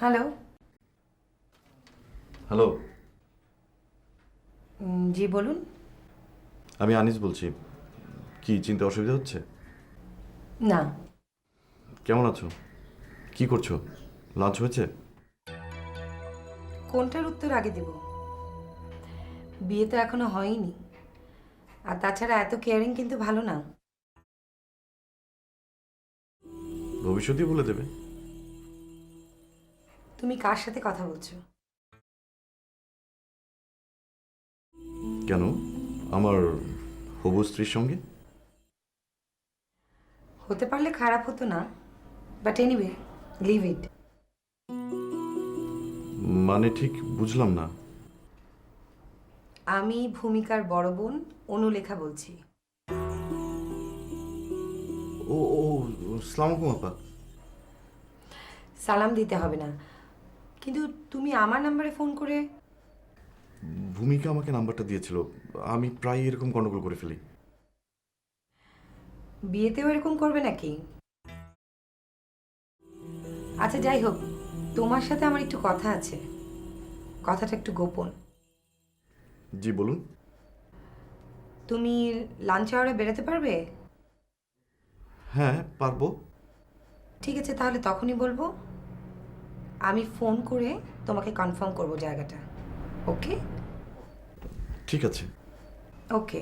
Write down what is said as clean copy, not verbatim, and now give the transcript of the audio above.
Hello. Hello, জি বলুন। আমি আনিস বলছি। কি চিনতে অসুবিধা হচ্ছে? না। কেমন আছো? কি করছো? লাঞ্চ হয়েছে? কোনটার উত্তর আগে দেব? বিয়ে তো এখনো হয়নি। আর তাছাড়া এত কেয়ারিং কিন্তু ভালো না। ভবিষ্যতেই বলে দেবে। তুমি কার সাথে কথা বলছো? কেন? আমার হবু স্ত্রীর সঙ্গে? হতে পারলে খারাপ হতো না, বাট এনিওয়ে, লিভ ইট। মানে ঠিক বুঝলাম না। আমি ভূমিকার বড় বোন অনুলেখা বলছি। ও ও সালাম আলাইকুম আপা। সালাম দিতে হবে না, কিন্তু তুমি আমার নাম্বারে ফোন করে। ভূমিকা আমাকে নাম্বারটা দিয়েছিল। আমি প্রায় এরকম গন্ডগোল করে ফেলি। বিয়েতেও এরকম করবে নাকি? আচ্ছা যাই হোক, তোমার সাথে আমার একটু কথা আছে। কথাটা একটু গোপন। জি বলুন। তুমি লাঞ্চ আওয়ারে বেরোতে পারবে? হ্যাঁ, পারবো। ঠিক আছে, তাহলে তখনই বলবো। আমি ফোন করে তোমাকে কনফার্ম করব জায়গাটা। ওকে? ঠিক আছে। ওকে।